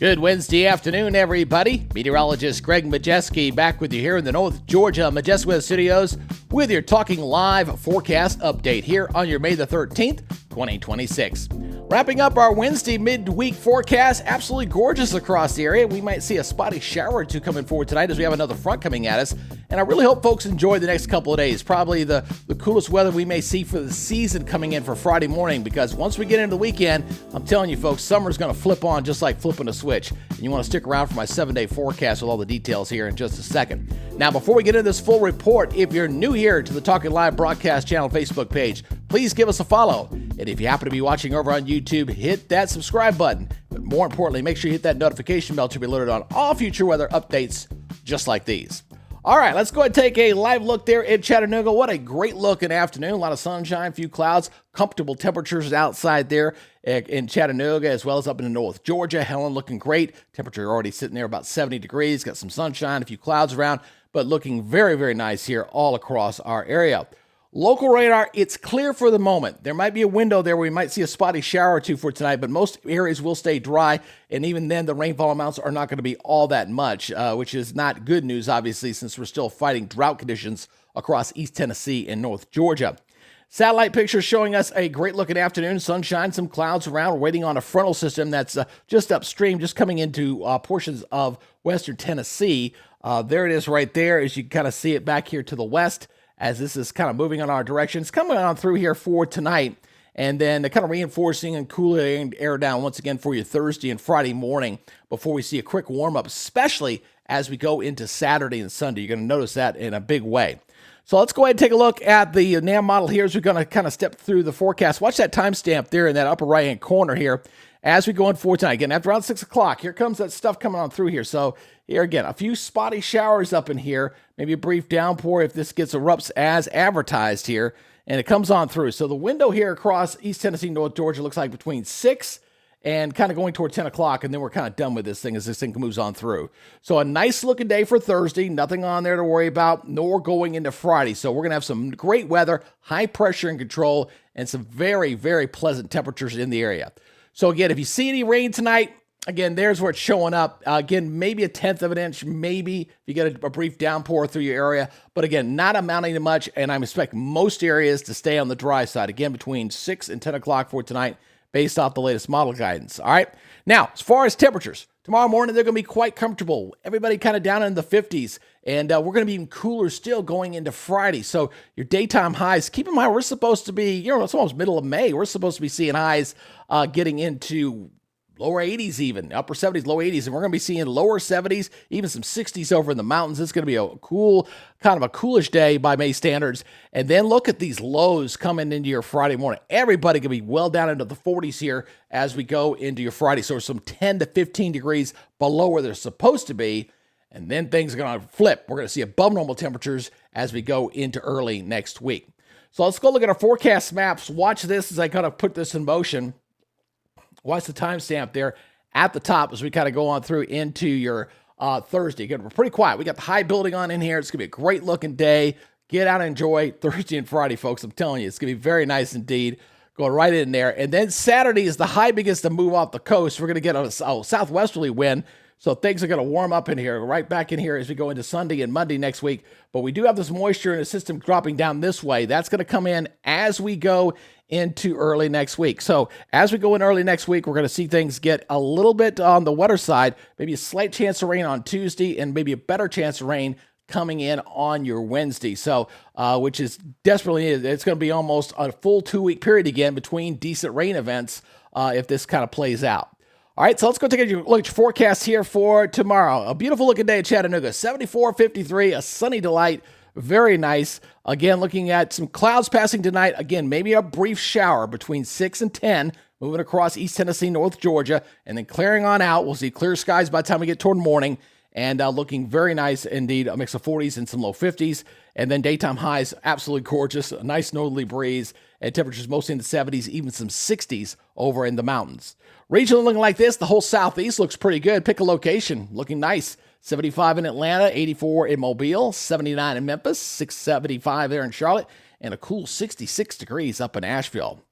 Good Wednesday afternoon, everybody. Meteorologist Greg Majewski back with you here in the North Georgia Majestic Studios with your Talking Live forecast update here on your May the 13th, 2026. Wrapping up our Wednesday midweek forecast, absolutely gorgeous across the area. We might see a spotty shower or two coming forward tonight as we have another front coming at us. And I really hope folks enjoy the next couple of days. Probably the coolest weather we may see for the season coming in for Friday morning, because once we get into the weekend, I'm telling you folks, summer's going to flip on just like flipping a switch. And you want to stick around for my 7-day forecast with all the details here in just a second. Now, before we get into this full report, if you're new here to the Talking Live broadcast channel Facebook page, please give us a follow. And if you happen to be watching over on YouTube, hit that subscribe button. But more importantly, make sure you hit that notification bell to be alerted on all future weather updates just like these. All right, let's go ahead and take a live look there in Chattanooga. What a great looking afternoon. A lot of sunshine, few clouds, comfortable temperatures outside there in Chattanooga, as well as up in North Georgia. Helen looking great. Temperature already sitting there about 70 degrees. Got some sunshine, a few clouds around, but looking very, very nice here all across our area. Local radar, it's clear for the moment. There might be a window there where we might see a spotty shower or two for tonight, but most areas will stay dry, and even then the rainfall amounts are not going to be all that much, which is not good news, obviously, since we're still fighting drought conditions across East Tennessee and North Georgia. Satellite pictures showing us a great-looking afternoon, sunshine, some clouds around. We're waiting on a frontal system that's just upstream, just coming into portions of western Tennessee. There it is right there, as you kind of see it back here to the west, as this is kind of moving on our direction. It's coming on through here for tonight, and then kind of reinforcing and cooling air down once again for you Thursday and Friday morning before we see a quick warm-up, especially as we go into Saturday and Sunday. You're going to notice that in a big way. So let's go ahead and take a look at the NAM model here as we're going to kind of step through the forecast. Watch that timestamp there in that upper right-hand corner here as we go in for tonight. Again, after around 6 o'clock, here comes that stuff coming on through here. So here again, a few spotty showers up in here, maybe a brief downpour if this erupts as advertised here, and it comes on through. So the window here across East Tennessee, North Georgia looks like between 6 and kind of going toward 10 o'clock, and then we're kind of done with this thing as this thing moves on through. So a nice looking day for Thursday, nothing on there to worry about, nor going into Friday. So we're going to have some great weather, high pressure and control, and some very, very pleasant temperatures in the area. So again, if you see any rain tonight, again, there's where it's showing up. Again, maybe a tenth of an inch, maybe if you get a brief downpour through your area. But again, not amounting to much, and I'm expecting most areas to stay on the dry side. Again, between 6 and 10 o'clock for tonight, based off the latest model guidance. All right. Now, as far as temperatures, tomorrow morning, they're going to be quite comfortable. Everybody kind of down in the 50s, and we're going to be even cooler still going into Friday. So your daytime highs, keep in mind, we're supposed to be, it's almost middle of May. We're supposed to be seeing highs getting into lower 80s even, upper 70s, low 80s, and we're going to be seeing lower 70s, even some 60s over in the mountains. It's going to be a cool, kind of a coolish day by May standards. And then look at these lows coming into your Friday morning. Everybody going to be well down into the 40s here as we go into your Friday. So some 10 to 15 degrees below where they're supposed to be. And then things are going to flip. We're going to see above normal temperatures as we go into early next week. So let's go look at our forecast maps. Watch this as I kind of put this in motion. Watch the timestamp there at the top as we kind of go on through into your Thursday. Again, we're pretty quiet. We got the high building on in here. It's going to be a great looking day. Get out and enjoy Thursday and Friday, folks. I'm telling you, it's going to be very nice indeed. Going right in there. And then Saturday is the high begins to move off the coast. We're going to get a southwesterly wind. So things are going to warm up in here, right back in here as we go into Sunday and Monday next week. But we do have this moisture in the system dropping down this way. That's going to come in as we go into early next week. So as we go in early next week, we're going to see things get a little bit on the wetter side, maybe a slight chance of rain on Tuesday, and maybe a better chance of rain coming in on your Wednesday. So, which is desperately, it's going to be almost a full 2-week period again between decent rain events if this kind of plays out. All right, so let's go take a look at your forecast here for tomorrow. A beautiful looking day in Chattanooga, 74, 53, a sunny delight. Very nice. Again, looking at some clouds passing tonight. Again, maybe a brief shower between 6 and 10, moving across East Tennessee, North Georgia, and then clearing on out. We'll see clear skies by the time we get toward morning, and looking very nice indeed. A mix of 40s and some low 50s, and then daytime highs, absolutely gorgeous. A nice northerly breeze, and temperatures mostly in the 70s, even some 60s over in the mountains. Regionally looking like this, the whole southeast looks pretty good. Pick a location, looking nice. 75 in Atlanta, 84 in Mobile, 79 in Memphis, 675 there in Charlotte, and a cool 66 degrees up in Asheville.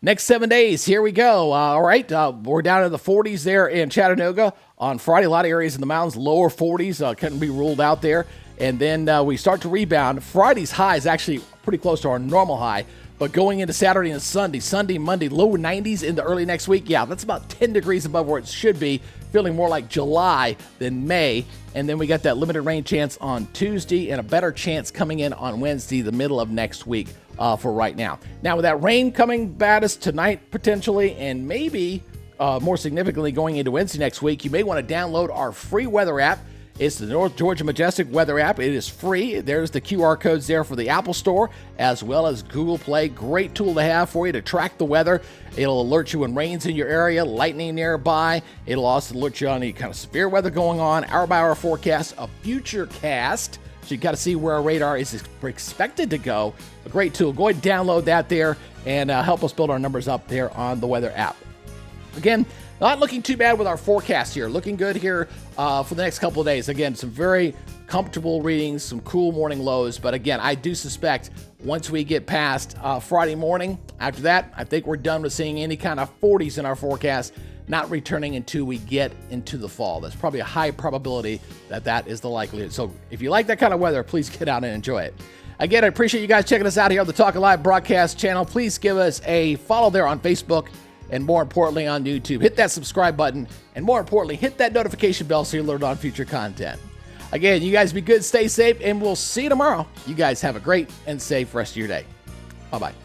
Next 7 days, here we go. All right, we're down in the 40s there in Chattanooga. On Friday, a lot of areas in the mountains, lower 40s, couldn't be ruled out there. And then we start to rebound. Friday's high is actually pretty close to our normal high. But going into Saturday and Sunday, Monday, low 90s in the early next week. Yeah, that's about 10 degrees above where it should be, feeling more like July than May. And then we got that limited rain chance on Tuesday and a better chance coming in on Wednesday, the middle of next week for right now. Now, with that rain coming at us tonight potentially, and maybe more significantly going into Wednesday next week, you may want to download our free weather app. It's the North Georgia Majestic weather app. It is free. There's the QR codes there for the Apple Store as well as Google Play. Great tool to have for you to track the weather. It'll alert you when rain's in your area, lightning nearby. It'll also alert you on any kind of severe weather going on, hour-by-hour forecast, a future cast. So you got to see where our radar is expected to go. A great tool. Go ahead and download that there and help us build our numbers up there on the weather app. Again, not looking too bad with our forecast here. Looking good here for the next couple of days. Again, some very comfortable readings, some cool morning lows. But again, I do suspect once we get past Friday morning, after that, I think we're done with seeing any kind of 40s in our forecast, not returning until we get into the fall. There's probably a high probability that that is the likelihood. So if you like that kind of weather, please get out and enjoy it. Again, I appreciate you guys checking us out here on the Talkin Live broadcast channel. Please give us a follow there on Facebook. And more importantly, on YouTube, hit that subscribe button. And more importantly, hit that notification bell so you're alerted on future content. Again, you guys be good, stay safe, and we'll see you tomorrow. You guys have a great and safe rest of your day. Bye-bye.